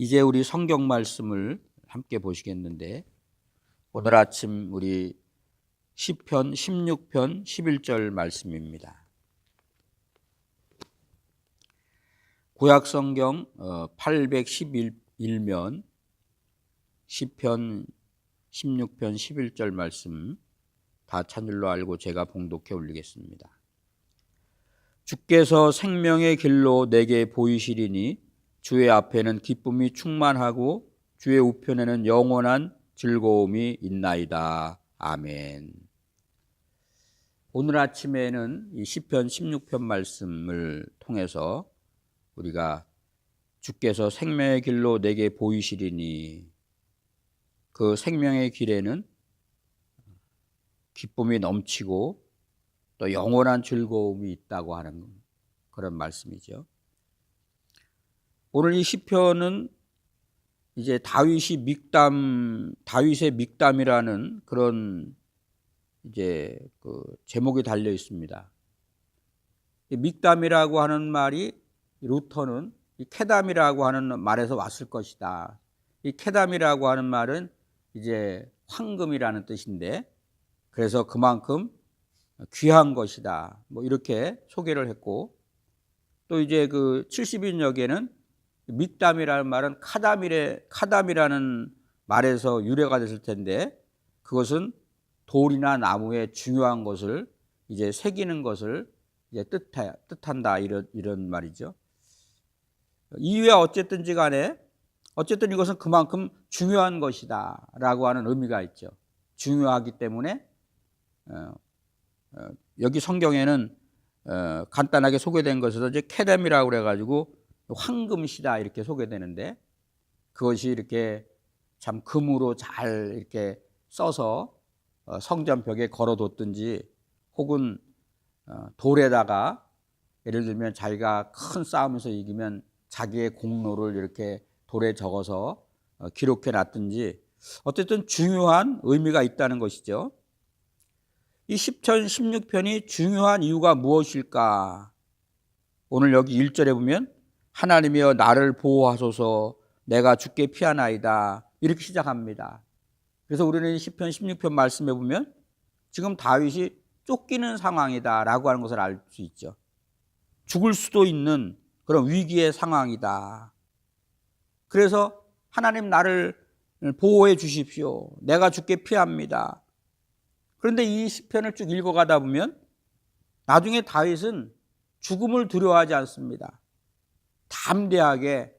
이제 우리 성경 말씀을 함께 보시겠는데, 오늘 아침 우리 시편 16편 11절 말씀입니다. 구약 성경 811면 시편 16편 11절 말씀 다 찬줄로 알고 제가 봉독해 올리겠습니다. 주께서 생명의 길로 내게 보이시리니 주의 앞에는 기쁨이 충만하고 주의 우편에는 영원한 즐거움이 있나이다. 아멘. 오늘 아침에는 이 시편 16편 말씀을 통해서 우리가 주께서 생명의 길로 내게 보이시리니, 그 생명의 길에는 기쁨이 넘치고 또 영원한 즐거움이 있다고 하는 그런 말씀이죠. 오늘 이 시편은 이제 다윗의 믹담이라는 그런 이제 그 제목이 달려 있습니다. 이 믹담이라고 하는 말이 루터는 이 쾌담이라고 하는 말에서 왔을 것이다. 이 쾌담이라고 하는 말은 이제 황금이라는 뜻인데, 그래서 그만큼 귀한 것이다. 뭐 이렇게 소개를 했고, 또 이제 그 70인역에는 믹담이라는 말은 카담이라는 말에서 유래가 됐을 텐데, 그것은 돌이나 나무에 중요한 것을 이제 새기는 것을 이제 뜻한다, 이런 말이죠. 이유야 어쨌든지 간에 어쨌든 이것은 그만큼 중요한 것이다라고 하는 의미가 있죠. 중요하기 때문에 여기 성경에는 간단하게 소개된 것에서 이제 쾌담이라고 그래가지고 황금시다 이렇게 소개되는데, 그것이 이렇게 참 금으로 잘 이렇게 써서 성전 벽에 걸어뒀든지, 혹은 돌에다가 예를 들면 자기가 큰 싸움에서 이기면 자기의 공로를 이렇게 돌에 적어서 기록해 놨든지, 어쨌든 중요한 의미가 있다는 것이죠. 이 시편 16편이 중요한 이유가 무엇일까? 오늘 여기 1절에 보면 하나님이여 나를 보호하소서 내가 주께 피하나이다 이렇게 시작합니다. 그래서 우리는 시편 16편 말씀에 보면 지금 다윗이 쫓기는 상황이다 라고 하는 것을 알 수 있죠. 죽을 수도 있는 그런 위기의 상황이다. 그래서 하나님 나를 보호해 주십시오. 내가 주께 피합니다. 그런데 이 시편을 쭉 읽어가다 보면 나중에 다윗은 죽음을 두려워하지 않습니다. 담대하게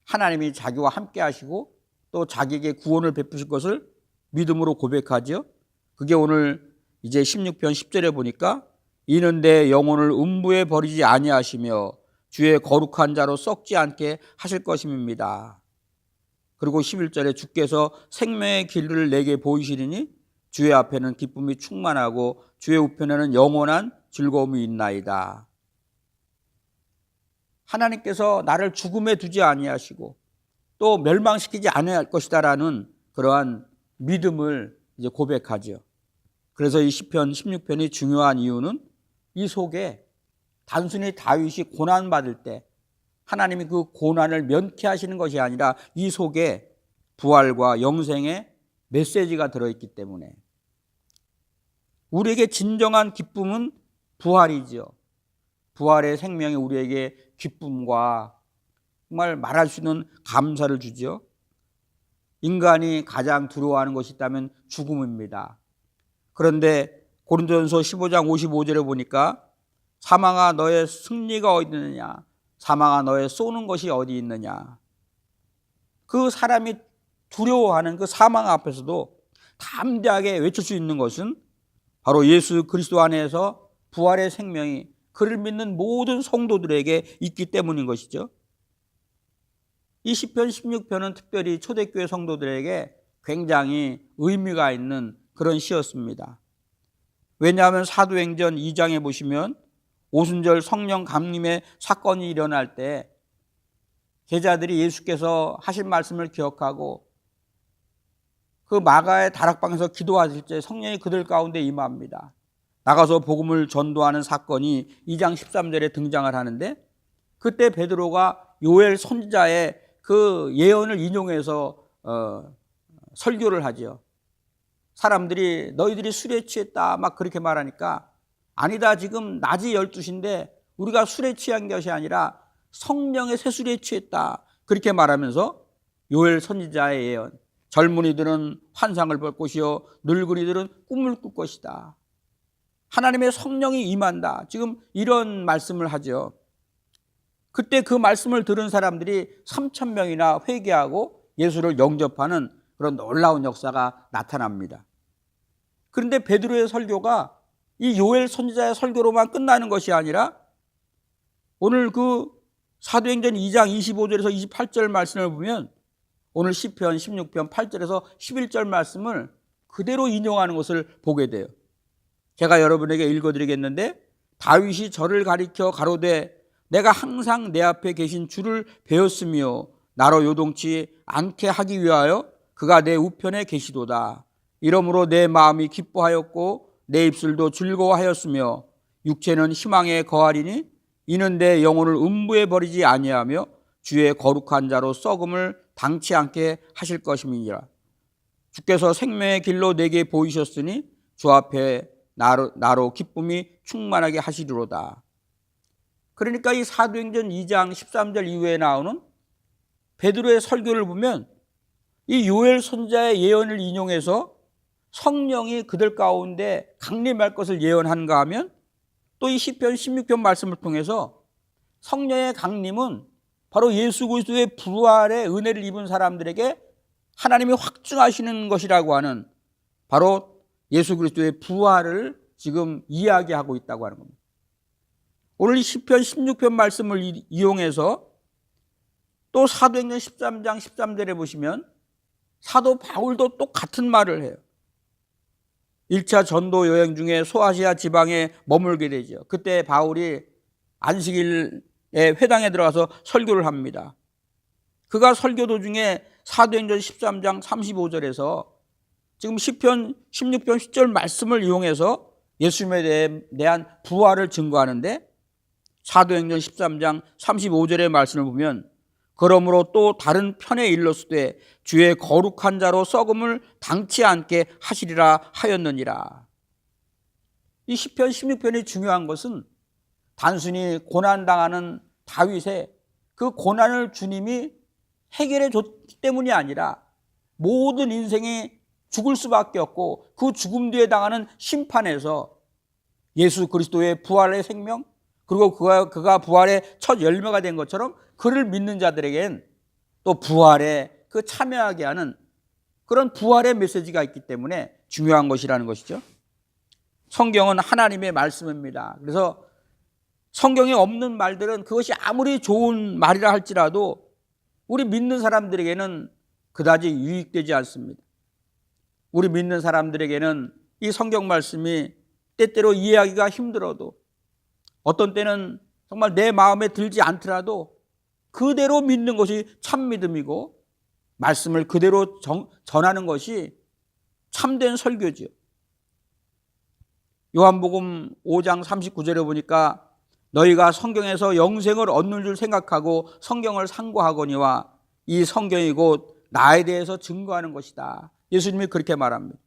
하나님이 자기와 함께 하시고 또 자기에게 구원을 베푸실 것을 믿음으로 고백하죠. 그게 오늘 이제 16편 10절에 보니까 이는 내 영혼을 음부에 버리지 아니하시며 주의 거룩한 자로 썩지 않게 하실 것임입니다. 그리고 11절에 주께서 생명의 길을 내게 보이시리니 주의 앞에는 기쁨이 충만하고 주의 우편에는 영원한 즐거움이 있나이다. 하나님께서 나를 죽음에 두지 아니하시고 또 멸망시키지 아니할 것이다라는 그러한 믿음을 이제 고백하죠. 그래서 이 시편 16편이 중요한 이유는 이 속에 단순히 다윗이 고난받을 때 하나님이 그 고난을 면케하시는 것이 아니라 이 속에 부활과 영생의 메시지가 들어있기 때문에, 우리에게 진정한 기쁨은 부활이죠. 부활의 생명이 우리에게 기쁨과 정말 말할 수 있는 감사를 주죠. 인간이 가장 두려워하는 것이 있다면 죽음입니다. 그런데 고린도전서 15장 55절에 보니까 사망아 너의 승리가 어디 있느냐, 사망아 너의 쏘는 것이 어디 있느냐. 그 사람이 두려워하는 그 사망 앞에서도 담대하게 외칠 수 있는 것은 바로 예수 그리스도 안에서 부활의 생명이 그를 믿는 모든 성도들에게 있기 때문인 것이죠. 이 시편 16편은 특별히 초대교회 성도들에게 굉장히 의미가 있는 그런 시였습니다. 왜냐하면 사도행전 2장에 보시면 오순절 성령 감림의 사건이 일어날 때 제자들이 예수께서 하신 말씀을 기억하고 그 마가의 다락방에서 기도하실 때 성령이 그들 가운데 임합니다. 나가서 복음을 전도하는 사건이 2장 13절에 등장을 하는데, 그때 베드로가 요엘 선지자의 그 예언을 인용해서 설교를 하죠. 사람들이 너희들이 술에 취했다 막 그렇게 말하니까 아니다, 지금 낮이 12시인데 우리가 술에 취한 것이 아니라 성령의 새술에 취했다 그렇게 말하면서 요엘 선지자의 예언, 젊은이들은 환상을 볼 것이요 늙은이들은 꿈을 꿀 것이다, 하나님의 성령이 임한다, 지금 이런 말씀을 하죠. 그때 그 말씀을 들은 사람들이 3,000명이나 회개하고 예수를 영접하는 그런 놀라운 역사가 나타납니다. 그런데 베드로의 설교가 이 요엘 선지자의 설교로만 끝나는 것이 아니라 오늘 그 사도행전 2장 25절에서 28절 말씀을 보면 오늘 시편 16편 8절에서 11절 말씀을 그대로 인용하는 것을 보게 돼요. 제가 여러분에게 읽어드리겠는데, 다윗이 저를 가리켜 가로되 내가 항상 내 앞에 계신 주를 배웠으며 나로 요동치 않게 하기 위하여 그가 내 우편에 계시도다. 이러므로 내 마음이 기뻐하였고 내 입술도 즐거워하였으며 육체는 희망에 거하리니 이는 내 영혼을 음부에 버리지 아니하며 주의 거룩한 자로 썩음을 당치 않게 하실 것임이니라. 주께서 생명의 길로 내게 보이셨으니 주 앞에 나로 기쁨이 충만하게 하시리로다. 그러니까 이 사도행전 2장 13절 이후에 나오는 베드로의 설교를 보면 이 요엘 선지자의 예언을 인용해서 성령이 그들 가운데 강림할 것을 예언한가 하면 또 이 시편 16편 말씀을 통해서 성령의 강림은 바로 예수 그리스도의 부활의 은혜를 입은 사람들에게 하나님이 확증하시는 것이라고 하는 바로 예수 그리스도의 부활을 지금 이야기하고 있다고 하는 겁니다. 오늘 이 시편 16편 말씀을 이용해서 또 사도행전 13장 13절에 보시면 사도 바울도 똑같은 말을 해요. 1차 전도 여행 중에 소아시아 지방에 머물게 되죠. 그때 바울이 안식일에 회당에 들어가서 설교를 합니다. 그가 설교 도중에 사도행전 13장 35절에서 지금 시편 16편 10절 말씀을 이용해서 예수님에 대한 부활을 증거하는데, 사도행전 13장 35절의 말씀을 보면 그러므로 또 다른 편에 일렀으되 주의 거룩한 자로 썩음을 당치 않게 하시리라 하였느니라. 이 시편 16편이 중요한 것은 단순히 고난당하는 다윗의 그 고난을 주님이 해결해 줬기 때문이 아니라 모든 인생이 죽을 수밖에 없고 그 죽음 뒤에 당하는 심판에서 예수 그리스도의 부활의 생명, 그리고 그가 부활의 첫 열매가 된 것처럼 그를 믿는 자들에겐 또 부활에 그 참여하게 하는 그런 부활의 메시지가 있기 때문에 중요한 것이라는 것이죠. 성경은 하나님의 말씀입니다. 그래서 성경에 없는 말들은 그것이 아무리 좋은 말이라 할지라도 우리 믿는 사람들에게는 그다지 유익되지 않습니다. 우리 믿는 사람들에게는 이 성경 말씀이 때때로 이해하기가 힘들어도, 어떤 때는 정말 내 마음에 들지 않더라도 그대로 믿는 것이 참 믿음이고 말씀을 그대로 전하는 것이 참된 설교지요. 요한복음 5장 39절에 보니까 너희가 성경에서 영생을 얻는 줄 생각하고 성경을 상고하거니와 이 성경이 곧 나에 대해서 증거하는 것이다. 예수님이 그렇게 말합니다.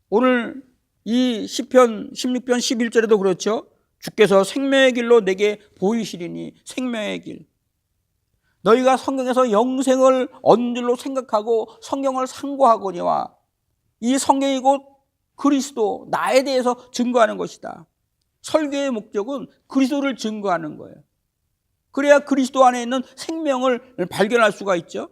오늘 이 시편 16편 11절에도 그렇죠. 주께서 생명의 길로 내게 보이시리니, 생명의 길. 너희가 성경에서 영생을 얻는 줄로 생각하고 성경을 상고하거니와 이 성경이 곧 그리스도, 나에 대해서 증거하는 것이다. 설교의 목적은 그리스도를 증거하는 거예요. 그래야 그리스도 안에 있는 생명을 발견할 수가 있죠.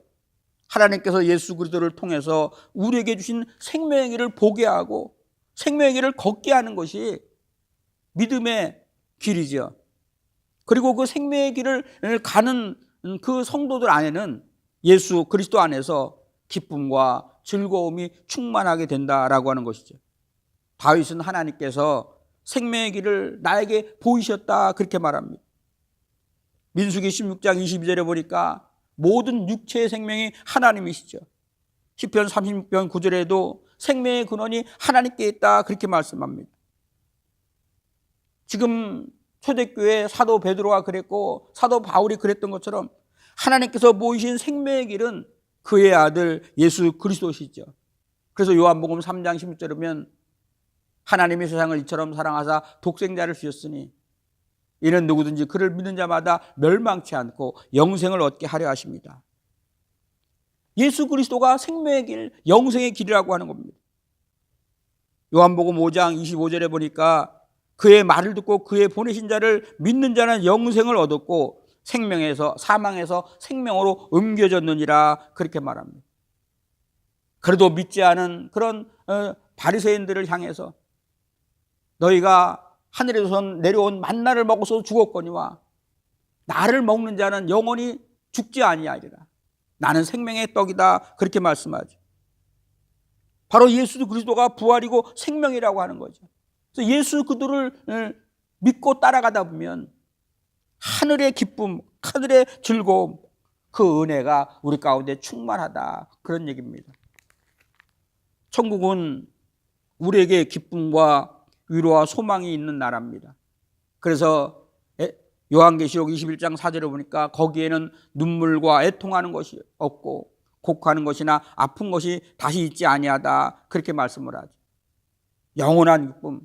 하나님께서 예수 그리스도를 통해서 우리에게 주신 생명의 길을 보게 하고 생명의 길을 걷게 하는 것이 믿음의 길이죠. 그리고 그 생명의 길을 가는 그 성도들 안에는 예수 그리스도 안에서 기쁨과 즐거움이 충만하게 된다라고 하는 것이죠. 다윗은 하나님께서 생명의 길을 나에게 보이셨다 그렇게 말합니다. 민수기 16장 22절에 보니까 모든 육체의 생명이 하나님이시죠. 시편 36편 9절에도 생명의 근원이 하나님께 있다 그렇게 말씀합니다. 지금 초대교회 사도 베드로가 그랬고 사도 바울이 그랬던 것처럼 하나님께서 모이신 생명의 길은 그의 아들 예수 그리스도시죠. 그래서 요한복음 3장 16절에 보면 하나님이 세상을 이처럼 사랑하사 독생자를 주셨으니 이는 누구든지 그를 믿는 자마다 멸망치 않고 영생을 얻게 하려 하십니다. 예수 그리스도가 생명의 길, 영생의 길이라고 하는 겁니다. 요한복음 5장 25절에 보니까 그의 말을 듣고 그의 보내신 자를 믿는 자는 영생을 얻었고 생명에서 사망에서 생명으로 옮겨졌느니라 그렇게 말합니다. 그래도 믿지 않은 그런 바리새인들을 향해서 너희가 하늘에서 내려온 만나를 먹어서 죽었거니와 나를 먹는 자는 영원히 죽지 아니하리라. 나는 생명의 떡이다 그렇게 말씀하죠. 바로 예수 그리스도가 부활이고 생명이라고 하는 거죠. 그래서 예수 그들을 믿고 따라가다 보면 하늘의 기쁨, 하늘의 즐거움, 그 은혜가 우리 가운데 충만하다 그런 얘기입니다. 천국은 우리에게 기쁨과 위로와 소망이 있는 나라입니다. 그래서 요한계시록 21장 4절에 보니까 거기에는 눈물과 애통하는 것이 없고 곡하는 것이나 아픈 것이 다시 있지 아니하다 그렇게 말씀을 하죠. 영원한 기쁨,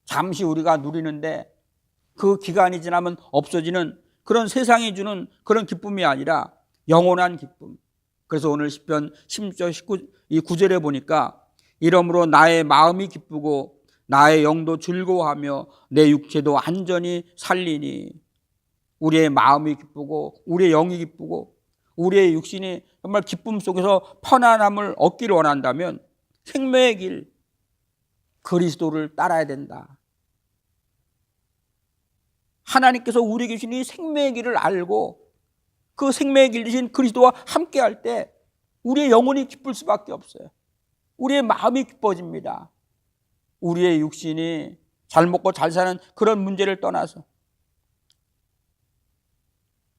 잠시 우리가 누리는데 그 기간이 지나면 없어지는 그런 세상이 주는 그런 기쁨이 아니라 영원한 기쁨. 그래서 오늘 시편 16절 9절에 보니까 이러므로 나의 마음이 기쁘고 나의 영도 즐거워하며 내 육체도 안전히 살리니. 우리의 마음이 기쁘고 우리의 영이 기쁘고 우리의 육신이 정말 기쁨 속에서 편안함을 얻기를 원한다면 생명의 길 그리스도를 따라야 된다. 하나님께서 우리에게 주신 이 생명의 길을 알고 그 생명의 길 대신 그리스도와 함께 할 때 우리의 영혼이 기쁠 수밖에 없어요. 우리의 마음이 기뻐집니다. 우리의 육신이 잘 먹고 잘 사는 그런 문제를 떠나서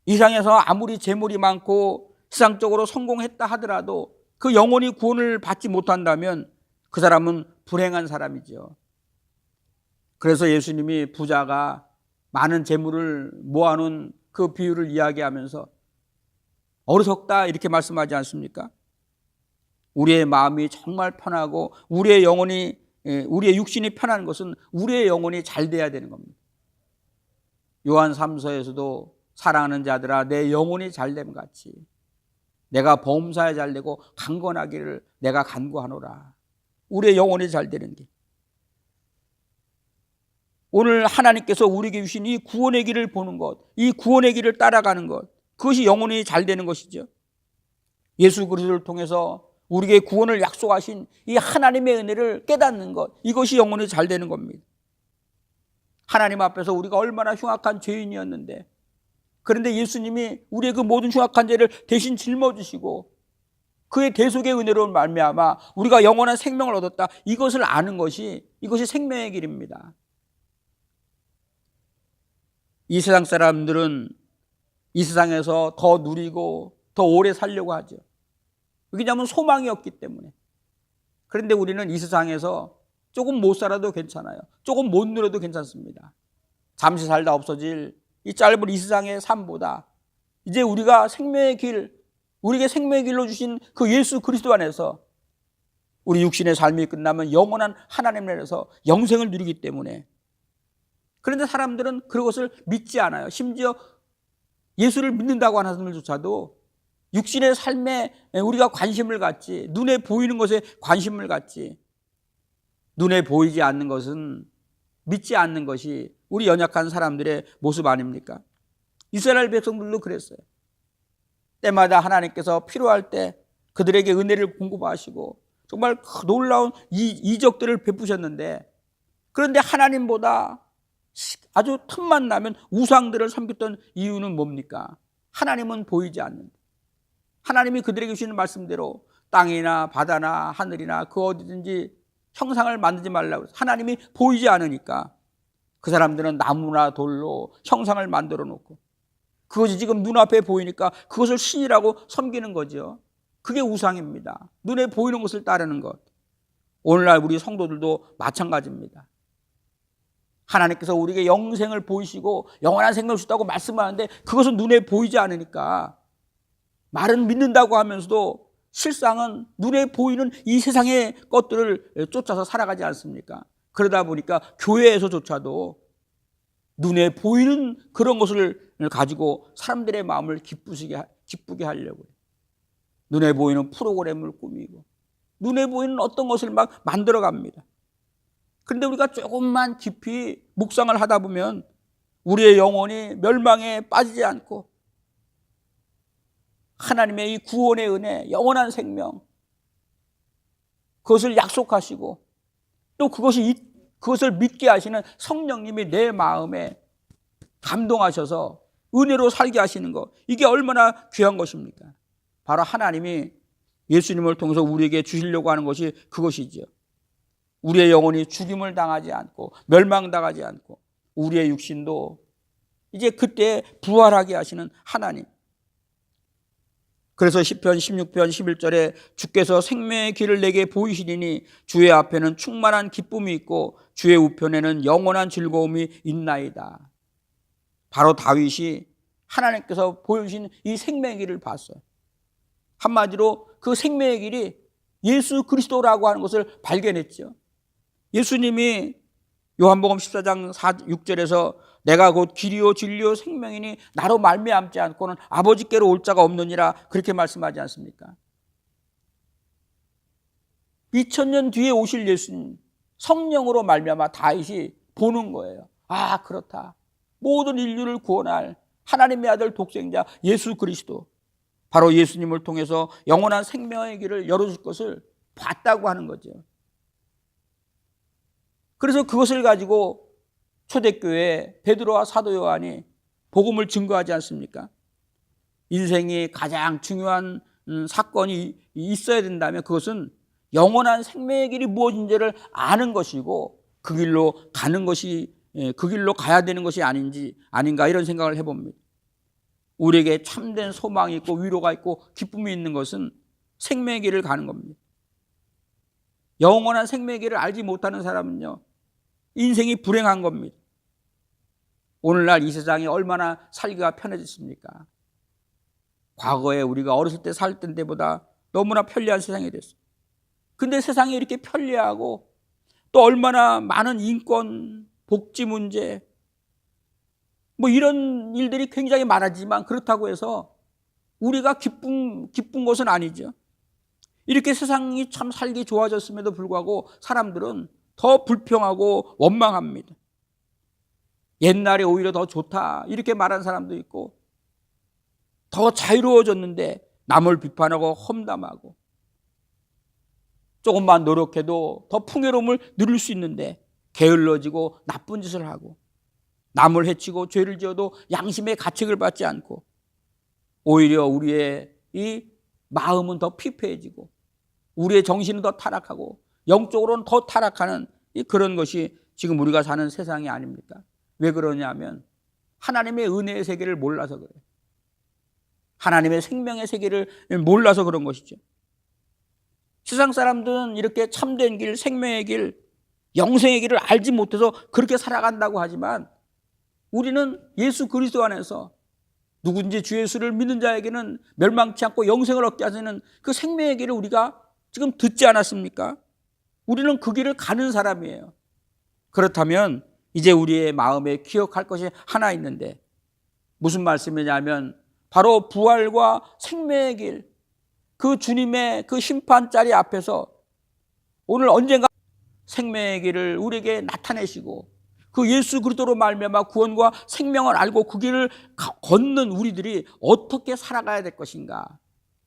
이 세상에서 아무리 재물이 많고 세상적으로 성공했다 하더라도 그 영혼이 구원을 받지 못한다면 그 사람은 불행한 사람이죠. 그래서 예수님이 부자가 많은 재물을 모아놓은 그 비유를 이야기하면서 어리석다 이렇게 말씀하지 않습니까? 우리의 마음이 정말 편하고 우리의 영혼이 우리의 육신이 편한 것은 우리의 영혼이 잘 돼야 되는 겁니다. 요한 3서에서도 사랑하는 자들아 내 영혼이 잘됨 같이 내가 범사에 잘되고 강건하기를 내가 간구하노라. 우리의 영혼이 잘 되는 게 오늘 하나님께서 우리에게 주신 이 구원의 길을 보는 것, 이 구원의 길을 따라가는 것, 그것이 영혼이 잘 되는 것이죠. 예수 그리스도를 통해서 우리에게 구원을 약속하신 이 하나님의 은혜를 깨닫는 것, 이것이 영혼이 잘 되는 겁니다. 하나님 앞에서 우리가 얼마나 흉악한 죄인이었는데 그런데 예수님이 우리의 그 모든 흉악한 죄를 대신 짊어지시고 그의 대속의 은혜로 말미암아 우리가 영원한 생명을 얻었다. 이것을 아는 것이 이것이 생명의 길입니다. 이 세상 사람들은 이 세상에서 더 누리고 더 오래 살려고 하죠. 왜냐하면 소망이 없기 때문에. 그런데 우리는 이 세상에서 조금 못 살아도 괜찮아요. 조금 못 누려도 괜찮습니다. 잠시 살다 없어질 이 짧은 이 세상의 삶보다 이제 우리가 생명의 길, 우리에게 생명의 길로 주신 그 예수 그리스도 안에서 우리 육신의 삶이 끝나면 영원한 하나님 안에서 영생을 누리기 때문에. 그런데 사람들은 그것을 믿지 않아요. 심지어 예수를 믿는다고 하는 사람들조차도 육신의 삶에 우리가 관심을 갖지, 눈에 보이는 것에 관심을 갖지, 눈에 보이지 않는 것은 믿지 않는 것이 우리 연약한 사람들의 모습 아닙니까? 이스라엘 백성들도 그랬어요. 때마다 하나님께서 필요할 때 그들에게 은혜를 공급하시고 정말 놀라운 이적들을 베푸셨는데 그런데 하나님보다 아주 틈만 나면 우상들을 섬겼던 이유는 뭡니까? 하나님은 보이지 않는다. 하나님이 그들에게 주시는 말씀대로 땅이나 바다나 하늘이나 그 어디든지 형상을 만들지 말라고 해서 하나님이 보이지 않으니까 그 사람들은 나무나 돌로 형상을 만들어 놓고 그것이 지금 눈앞에 보이니까 그것을 신이라고 섬기는 거죠. 그게 우상입니다. 눈에 보이는 것을 따르는 것. 오늘날 우리 성도들도 마찬가지입니다. 하나님께서 우리에게 영생을 보이시고 영원한 생명을 주셨다고 말씀하는데 그것은 눈에 보이지 않으니까 말은 믿는다고 하면서도 실상은 눈에 보이는 이 세상의 것들을 쫓아서 살아가지 않습니까? 그러다 보니까 교회에서조차도 눈에 보이는 그런 것을 가지고 사람들의 마음을 기쁘게 하려고 해요. 눈에 보이는 프로그램을 꾸미고 눈에 보이는 어떤 것을 막 만들어 갑니다. 그런데 우리가 조금만 깊이 묵상을 하다 보면 우리의 영혼이 멸망에 빠지지 않고 하나님의 이 구원의 은혜, 영원한 생명, 그것을 약속하시고 또 그것을 믿게 하시는 성령님이 내 마음에 감동하셔서 은혜로 살게 하시는 것, 이게 얼마나 귀한 것입니까? 바로 하나님이 예수님을 통해서 우리에게 주시려고 하는 것이 그것이죠. 우리의 영혼이 죽임을 당하지 않고 멸망당하지 않고 우리의 육신도 이제 그때 부활하게 하시는 하나님. 그래서 시편 16편 11절에 주께서 생명의 길을 내게 보이시리니 주의 앞에는 충만한 기쁨이 있고 주의 우편에는 영원한 즐거움이 있나이다. 바로 다윗이 하나님께서 보여주신 이 생명의 길을 봤어요. 한마디로 그 생명의 길이 예수 그리스도라고 하는 것을 발견했죠. 예수님이 요한복음 14장 6절에서 내가 곧 길이요 진리요 생명이니 나로 말미암지 않고는 아버지께로 올 자가 없느니라 그렇게 말씀하지 않습니까? 2000년 뒤에 오실 예수님, 성령으로 말미암아 다윗이 보는 거예요. 아, 그렇다. 모든 인류를 구원할 하나님의 아들 독생자 예수 그리스도, 바로 예수님을 통해서 영원한 생명의 길을 열어줄 것을 봤다고 하는 거죠. 그래서 그것을 가지고 초대교회 베드로와 사도 요한이 복음을 증거하지 않습니까? 인생이 가장 중요한 사건이 있어야 된다면 그것은 영원한 생명의 길이 무엇인지를 아는 것이고 그 길로 가는 것이, 그 길로 가야 되는 것이 아닌가 이런 생각을 해봅니다. 우리에게 참된 소망이 있고 위로가 있고 기쁨이 있는 것은 생명의 길을 가는 겁니다. 영원한 생명의 길을 알지 못하는 사람은요, 인생이 불행한 겁니다. 오늘날 이 세상이 얼마나 살기가 편해졌습니까? 과거에 우리가 어렸을 때 살 때보다 너무나 편리한 세상이 됐어요. 근데 세상이 이렇게 편리하고 또 얼마나 많은 인권, 복지 문제, 뭐 이런 일들이 굉장히 많아지만 그렇다고 해서 우리가 기쁜 것은 아니죠. 이렇게 세상이 참 살기 좋아졌음에도 불구하고 사람들은 더 불평하고 원망합니다. 옛날에 오히려 더 좋다 이렇게 말하는 사람도 있고, 더 자유로워졌는데 남을 비판하고 험담하고, 조금만 노력해도 더 풍요로움을 누릴 수 있는데 게을러지고 나쁜 짓을 하고, 남을 해치고 죄를 지어도 양심의 가책을 받지 않고, 오히려 우리의 이 마음은 더 피폐해지고 우리의 정신은 더 타락하고 영적으로는 더 타락하는 그런 것이 지금 우리가 사는 세상이 아닙니까? 왜 그러냐면 하나님의 은혜의 세계를 몰라서 그래요. 하나님의 생명의 세계를 몰라서 그런 것이죠. 세상 사람들은 이렇게 참된 길, 생명의 길, 영생의 길을 알지 못해서 그렇게 살아간다고 하지만 우리는 예수 그리스도 안에서 누군지 주 예수를 믿는 자에게는 멸망치 않고 영생을 얻게 하시는 그 생명의 길을 우리가 지금 듣지 않았습니까? 우리는 그 길을 가는 사람이에요. 그렇다면 이제 우리의 마음에 기억할 것이 하나 있는데 무슨 말씀이냐면 바로 부활과 생명의 길, 그 주님의 그 심판자리 앞에서 오늘 언젠가 생명의 길을 우리에게 나타내시고 그 예수 그리스도로 말미암아 구원과 생명을 알고 그 길을 걷는 우리들이 어떻게 살아가야 될 것인가.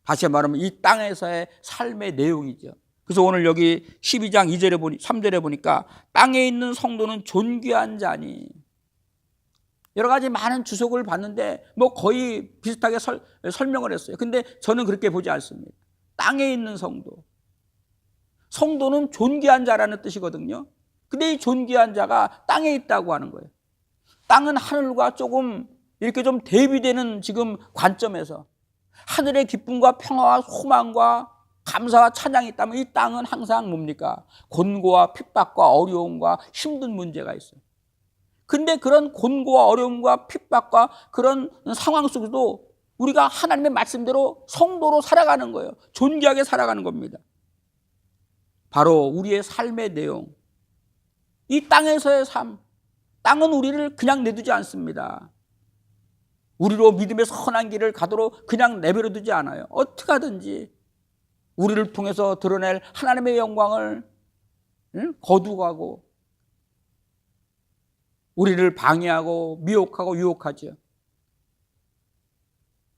다시 말하면 이 땅에서의 삶의 내용이죠. 그래서 오늘 여기 12장 3절에 보니까 땅에 있는 성도는 존귀한 자니, 여러 가지 많은 주석을 봤는데 뭐 거의 비슷하게 설명을 했어요. 근데 저는 그렇게 보지 않습니다. 땅에 있는 성도는 존귀한 자라는 뜻이거든요. 근데 이 존귀한 자가 땅에 있다고 하는 거예요. 땅은 하늘과 조금 이렇게 좀 대비되는 지금 관점에서 하늘의 기쁨과 평화와 소망과 감사와 찬양이 있다면 이 땅은 항상 뭡니까? 곤고와 핍박과 어려움과 힘든 문제가 있어요. 근데 그런 곤고와 어려움과 핍박과 그런 상황 속에서도 우리가 하나님의 말씀대로 성도로 살아가는 거예요. 존귀하게 살아가는 겁니다. 바로 우리의 삶의 내용, 이 땅에서의 삶. 땅은 우리를 그냥 내두지 않습니다. 우리로 믿음의 선한 길을 가도록 그냥 내버려 두지 않아요. 어떻게 하든지 우리를 통해서 드러낼 하나님의 영광을 거두가고 우리를 방해하고 미혹하고 유혹하죠.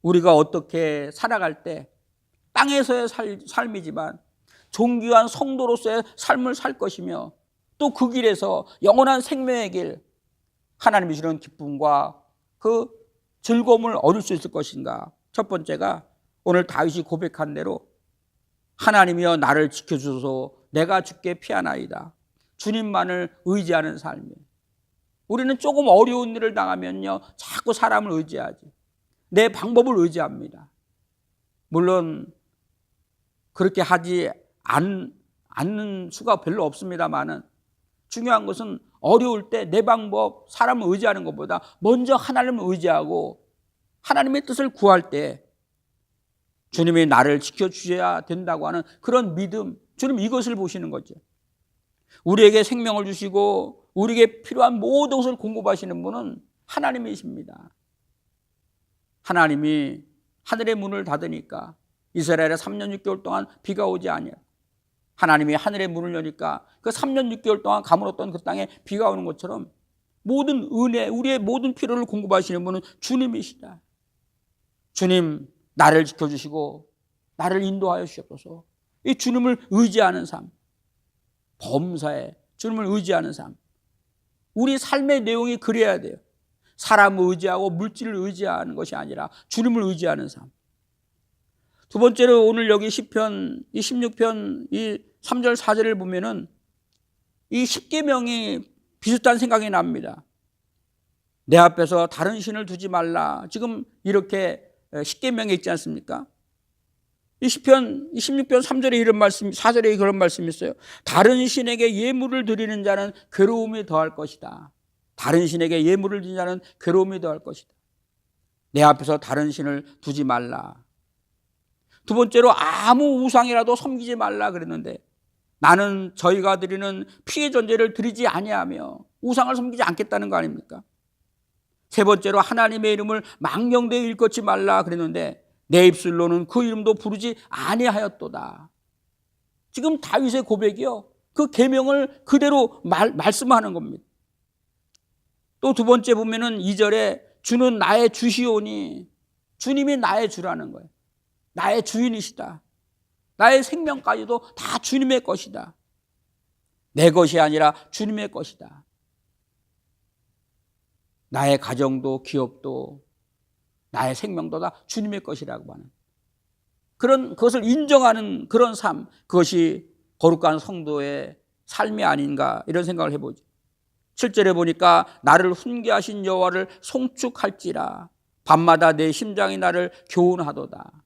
우리가 어떻게 살아갈 때 땅에서의 삶이지만 존귀한 성도로서의 삶을 살 것이며 또 그 길에서 영원한 생명의 길, 하나님이 주는 기쁨과 그 즐거움을 얻을 수 있을 것인가. 첫 번째가 오늘 다윗이 고백한 대로 하나님이여 나를 지켜주소서 내가 주께 피하나이다. 주님만을 의지하는 삶이에요. 우리는 조금 어려운 일을 당하면요 자꾸 사람을 의지하지. 내 방법을 의지합니다. 물론 그렇게 하지 않는 수가 별로 없습니다만은 중요한 것은 어려울 때 내 방법, 사람을 의지하는 것보다 먼저 하나님을 의지하고 하나님의 뜻을 구할 때 주님이 나를 지켜주셔야 된다고 하는 그런 믿음, 주님 이것을 보시는 거죠. 우리에게 생명을 주시고 우리에게 필요한 모든 것을 공급하시는 분은 하나님이십니다. 하나님이 하늘의 문을 닫으니까 이스라엘에 3년 6개월 동안 비가 오지 아니하고 하나님이 하늘의 문을 여니까 그 3년 6개월 동안 가물었던 그 땅에 비가 오는 것처럼 모든 은혜, 우리의 모든 필요를 공급하시는 분은 주님이시다. 주님 나를 지켜주시고 나를 인도하여 주시옵소서. 이 주님을 의지하는 삶, 범사에 주님을 의지하는 삶. 우리 삶의 내용이 그래야 돼요. 사람을 의지하고 물질을 의지하는 것이 아니라 주님을 의지하는 삶. 두 번째로 오늘 여기 시편 이 16편 이 3절 4절을 보면은 이 10계명이 비슷한 생각이 납니다. 내 앞에서 다른 신을 두지 말라. 지금 이렇게 10계명에 있지 않습니까? 이 시편 16편 3절에 이런 말씀, 4절에 그런 말씀이 있어요. 다른 신에게 예물을 드리는 자는 괴로움이 더할 것이다. 다른 신에게 예물을 드리는 자는 괴로움이 더할 것이다. 내 앞에서 다른 신을 두지 말라. 두 번째로 아무 우상이라도 섬기지 말라 그랬는데 나는 저희가 드리는 피의 전제를 드리지 아니하며 우상을 섬기지 않겠다는 거 아닙니까? 세 번째로 하나님의 이름을 망령되이 일컫지 말라 그랬는데 내 입술로는 그 이름도 부르지 아니하였도다. 지금 다윗의 고백이요, 그 계명을 그대로 말씀하는 겁니다. 또 두 번째 보면은 2절에 주는 나의 주시오니, 주님이 나의 주라는 거예요. 나의 주인이시다. 나의 생명까지도 다 주님의 것이다. 내 것이 아니라 주님의 것이다. 나의 가정도 기업도 나의 생명도 다 주님의 것이라고 하는 그것을 인정하는 그런 삶, 그것이 거룩한 성도의 삶이 아닌가 이런 생각을 해보죠. 7절에 보니까 나를 훈계하신 여호와를 송축할지라 밤마다 내 심장이 나를 교훈하도다.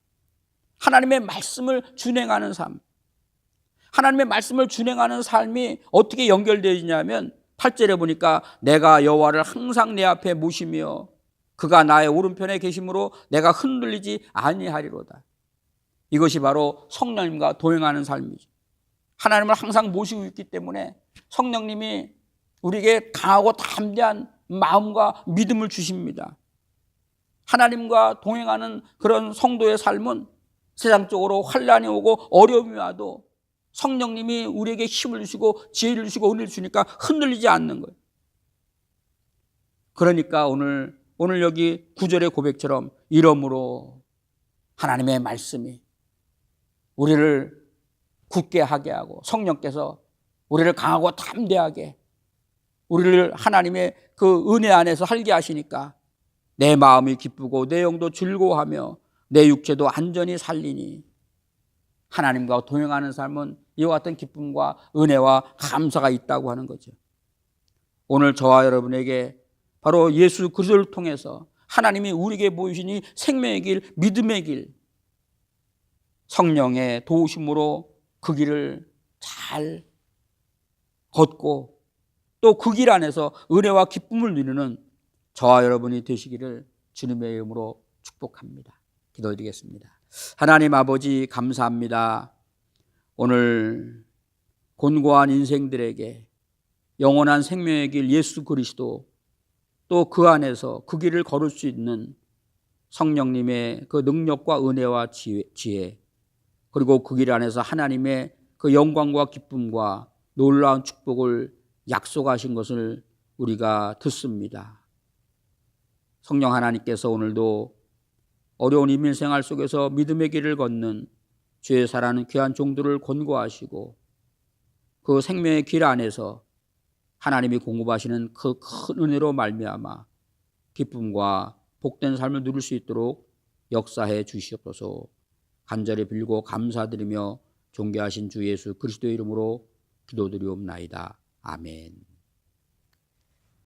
하나님의 말씀을 준행하는 삶, 하나님의 말씀을 준행하는 삶이 어떻게 연결되어 있냐면 8절에 보니까 내가 여호와를 항상 내 앞에 모시며 그가 나의 오른편에 계심으로 내가 흔들리지 아니하리로다. 이것이 바로 성령님과 동행하는 삶이죠. 하나님을 항상 모시고 있기 때문에 성령님이 우리에게 강하고 담대한 마음과 믿음을 주십니다. 하나님과 동행하는 그런 성도의 삶은 세상적으로 환난이 오고 어려움이 와도 성령님이 우리에게 힘을 주시고 지혜를 주시고 은혜를 주니까 흔들리지 않는 거예요. 그러니까 오늘 여기 9절의 고백처럼 이러므로 하나님의 말씀이 우리를 굳게 하게 하고 성령께서 우리를 강하고 담대하게 우리를 하나님의 그 은혜 안에서 살게 하시니까 내 마음이 기쁘고 내 영도 즐거워하며 내 육체도 안전히 살리니 하나님과 동행하는 삶은 이와 같은 기쁨과 은혜와 감사가 있다고 하는 거죠. 오늘 저와 여러분에게 바로 예수 그리스도를 통해서 하나님이 우리에게 보이신 이 생명의 길, 믿음의 길, 성령의 도우심으로 그 길을 잘 걷고 또 그 길 안에서 은혜와 기쁨을 누리는 저와 여러분이 되시기를 주님의 이름으로 축복합니다. 기도드리겠습니다. 하나님 아버지 감사합니다. 오늘 곤고한 인생들에게 영원한 생명의 길 예수 그리스도, 또 그 안에서 그 길을 걸을 수 있는 성령님의 그 능력과 은혜와 지혜, 그리고 그 길 안에서 하나님의 그 영광과 기쁨과 놀라운 축복을 약속하신 것을 우리가 듣습니다. 성령 하나님께서 오늘도 어려운 인민생활 속에서 믿음의 길을 걷는 주의 사랑하는 귀한 종들을 권고하시고 그 생명의 길 안에서 하나님이 공급하시는 그 큰 은혜로 말미암아 기쁨과 복된 삶을 누릴 수 있도록 역사해 주시옵소서. 간절히 빌고 감사드리며 존귀하신 주 예수 그리스도의 이름으로 기도드리옵나이다. 아멘.